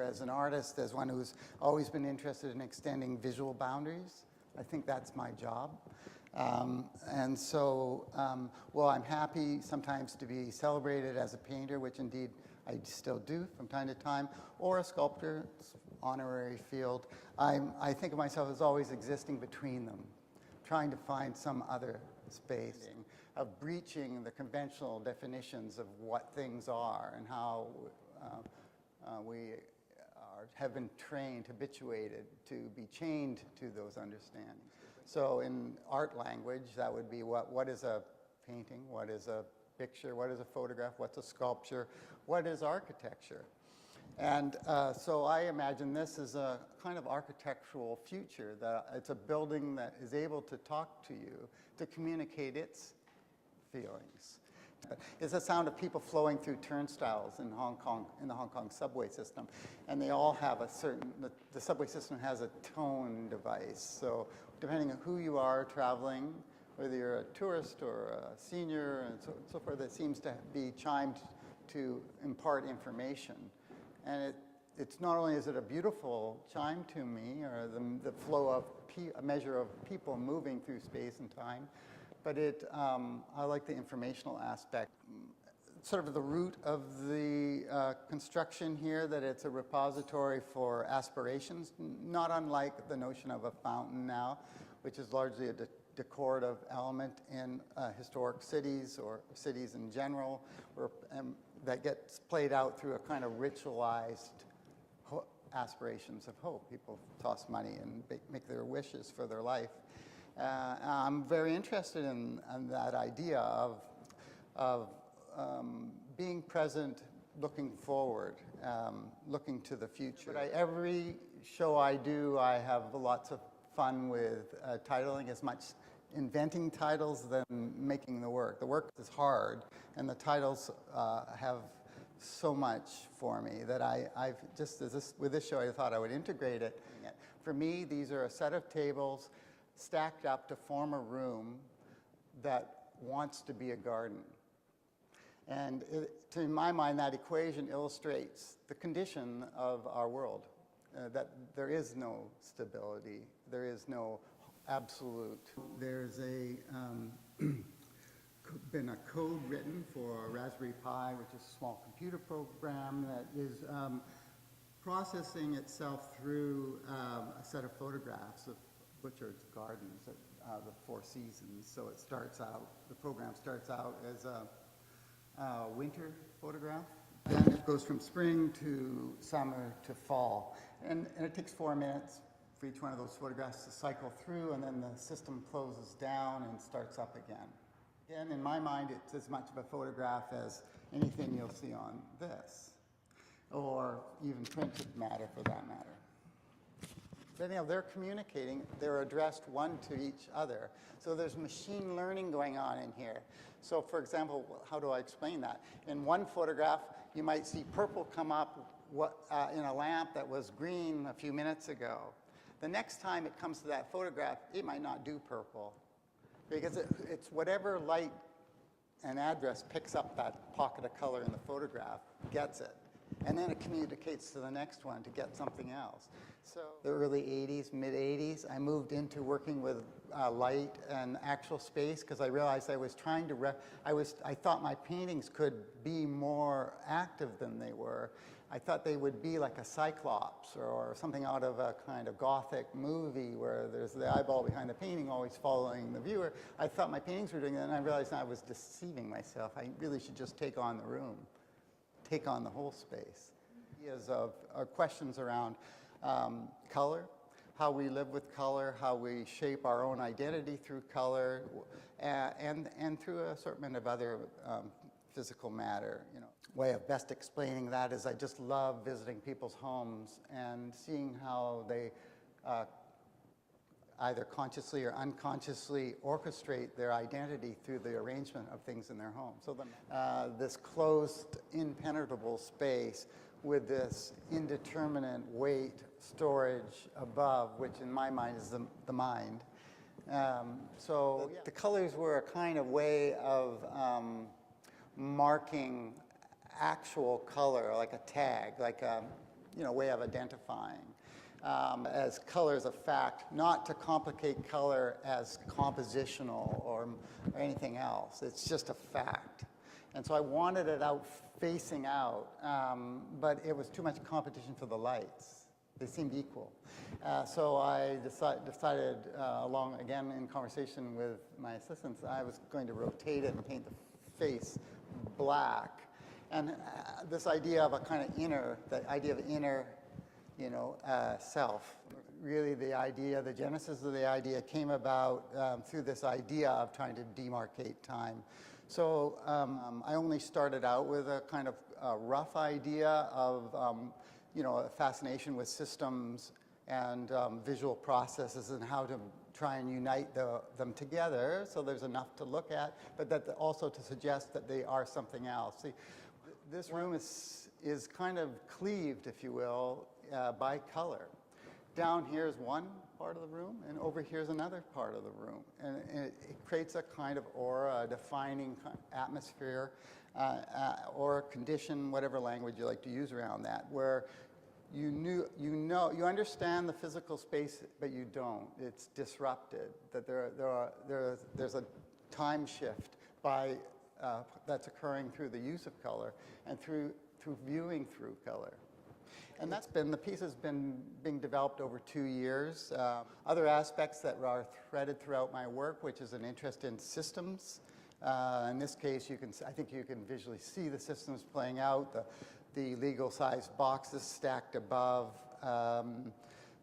as an artist, as one who's always been interested in extending visual boundaries. I think that's my job. And so, well, I'm happy sometimes to be celebrated as a painter, which indeed I still do from time to time, or a sculptor, honorary field. I think of myself as always existing between them, trying to find some other space of breaching the conventional definitions of what things are and how we have been trained, habituated to be chained to those understandings. So in art language, that would be what is a painting, what is a picture, what is a photograph, what's a sculpture, what is architecture. And so I imagine this as a kind of architectural future, that it's a building that is able to talk to you, to communicate its feelings. It's the sound of people flowing through turnstiles in Hong Kong, in the Hong Kong subway system. And they all have a certain, the subway system has a tone device. So depending on who you are traveling, whether you're a tourist or a senior and so forth, it seems to be chimed to impart information. And it's not only is it a beautiful chime to me, or the flow of a measure of people moving through space and time, but I like the informational aspect. Sort of the root of the construction here, that it's a repository for aspirations, not unlike the notion of a fountain now, which is largely a decorative element in historic cities or cities in general, that gets played out through a kind of ritualized aspirations of hope. People toss money and make their wishes for their life. I'm very interested in that idea of being present, looking forward, looking to the future. But every show I do, I have lots of fun with titling, as much inventing titles than making the work. The work is hard, and the titles have so much for me that I've just, with this show, I thought I would integrate it. For me, these are a set of tables stacked up to form a room that wants to be a garden. And to my mind, that equation illustrates the condition of our world, that there is no stability, there is no absolute. There's been a code written for Raspberry Pi, which is a small computer program that is processing itself through a set of photographs of Butchard's gardens at the Four Seasons. So it starts out, the program starts out as a winter photograph. Then it goes from spring to summer to fall. And it takes 4 minutes for each one of those photographs to cycle through, and then the system closes down and starts up again. Again, in my mind, it's as much of a photograph as anything you'll see on this, or even printed matter for that matter. But, you know, they're communicating, they're addressed one to each other. So there's machine learning going on in here. So for example, how do I explain that? In one photograph, you might see purple come up in a lamp that was green a few minutes ago. The next time it comes to that photograph, it might not do purple, because it's whatever light and address picks up that pocket of color in the photograph, gets it. And then it communicates to the next one to get something else. So the early 80s, mid 80s, I moved into working with light and actual space, because I realized I was trying to, I thought my paintings could be more active than they were. I thought they would be like a cyclops or something out of a kind of Gothic movie where there's the eyeball behind the painting always following the viewer. I thought my paintings were doing that, and I realized I was deceiving myself. I really should just take on the room, take on the whole space. Ideas of questions around color, how we live with color, how we shape our own identity through color, and through an assortment of other physical matter. You know, way of best explaining that is I just love visiting people's homes and seeing how they either consciously or unconsciously orchestrate their identity through the arrangement of things in their home. So this closed, impenetrable space with this indeterminate weight storage above, which in my mind is the mind. So the colors were a kind of way of marking actual color, like a tag, like way of identifying. As color as a fact, not to complicate color as compositional or anything else. It's just a fact. And so I wanted it out facing out, but it was too much competition for the lights. They seemed equal. So I decided along, again, in conversation with my assistants, I was going to rotate it and paint the face black. And this idea of a kind of the idea of inner, self. Really the genesis of the idea came about through this idea of trying to demarcate time. So I only started out with a kind of rough idea of, a fascination with systems and visual processes and how to try and unite them together so there's enough to look at, but that also to suggest that they are something else. See, this room is kind of cleaved, if you will, by color. Down here is one part of the room, and over here is another part of the room. And it creates a kind of aura, a defining atmosphere, or condition, whatever language you like to use around that, where you understand the physical space, but you don't. It's disrupted. That there's a time shift that's occurring through the use of color and through viewing through color. And the piece has been being developed over 2 years. Other aspects that are threaded throughout my work, which is an interest in systems. In this case, I think you can visually see the systems playing out, the legal-sized boxes stacked above,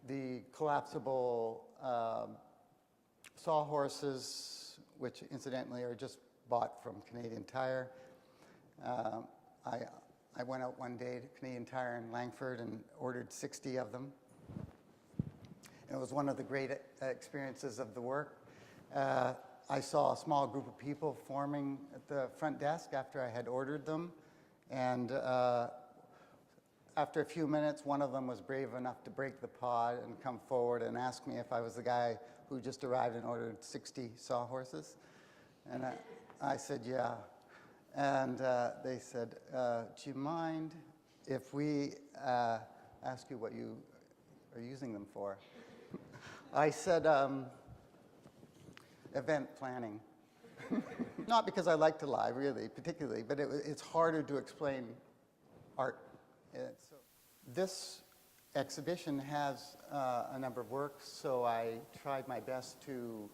the collapsible sawhorses, which incidentally are just bought from Canadian Tire. I went out one day to Canadian Tire in Langford and ordered 60 of them. It was one of the great experiences of the work. I saw a small group of people forming at the front desk after I had ordered them. And after a few minutes, one of them was brave enough to break the pod and come forward and ask me if I was the guy who just arrived and ordered 60 sawhorses. And I said, yeah. And they said, do you mind if we ask you what you are using them for? I said, event planning. Not because I like to lie, really, particularly, but it's harder to explain art. So this exhibition has a number of works, so I tried my best to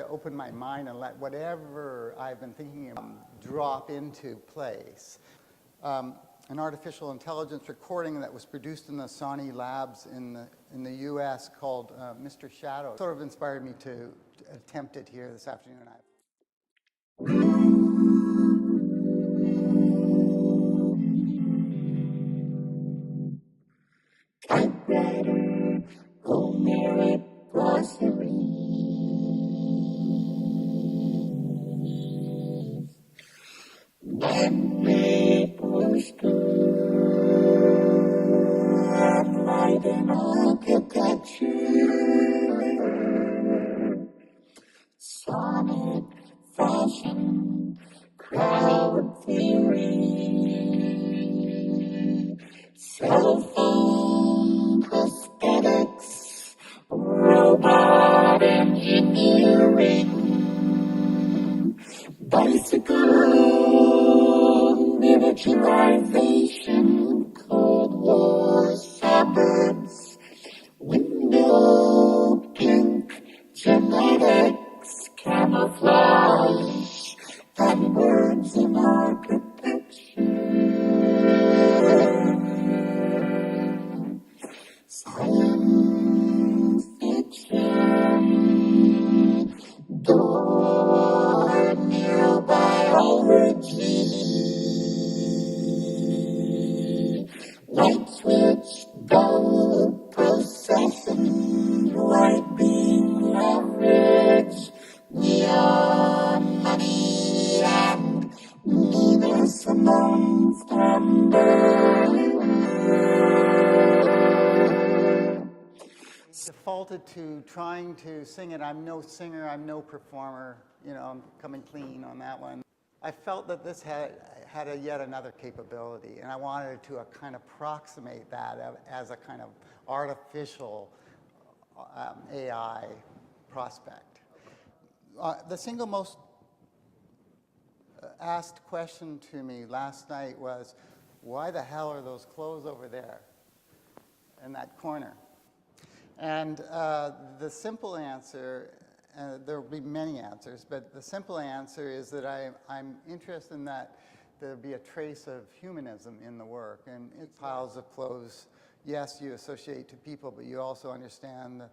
open my mind and let whatever I've been thinking of drop into place. An artificial intelligence recording that was produced in the Sony labs in the U.S. called Mr. Shadow sort of inspired me to attempt it here this afternoon. Typewriter, Homeric glossary. Memory poster, light and architecture, sonic fashion, crowd theory, cell phone prosthetics, robot engineering, bicycle miniaturization, Cold War suburbs, window pink, genetics, camouflage, and words in architecture. Science fiction, door neurobiology, light switch, bulb processing, light beam leverage, neon money, and Nina Simone standard. Defaulted to trying to sing it. I'm no singer, I'm no performer. I'm coming clean on that one. I felt that this had yet another capability, and I wanted to kind of approximate that as a kind of artificial AI prospect. The single most asked question to me last night was, why the hell are those clothes over there in that corner? And the simple answer, there will be many answers, but the simple answer is that I'm interested in that there be a trace of humanism in the work. And it's piles of clothes, yes, you associate to people, but you also understand,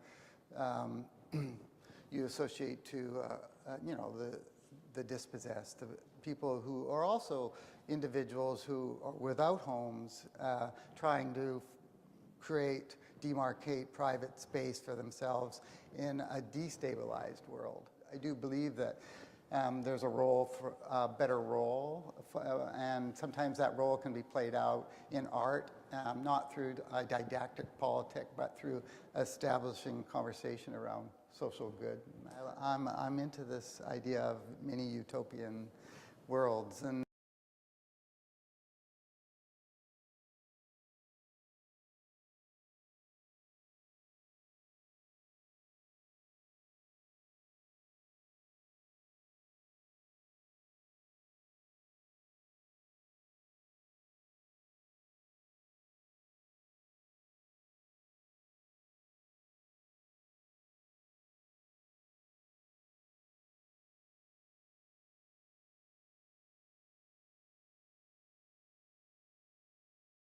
you associate to, you know, the dispossessed, the people who are also individuals who are without homes, trying to demarcate private space for themselves in a destabilized world. I do believe that there's a role for a better role, and sometimes that role can be played out in art, not through a didactic politic, but through establishing conversation around social good. I'm into this idea of mini utopian worlds, and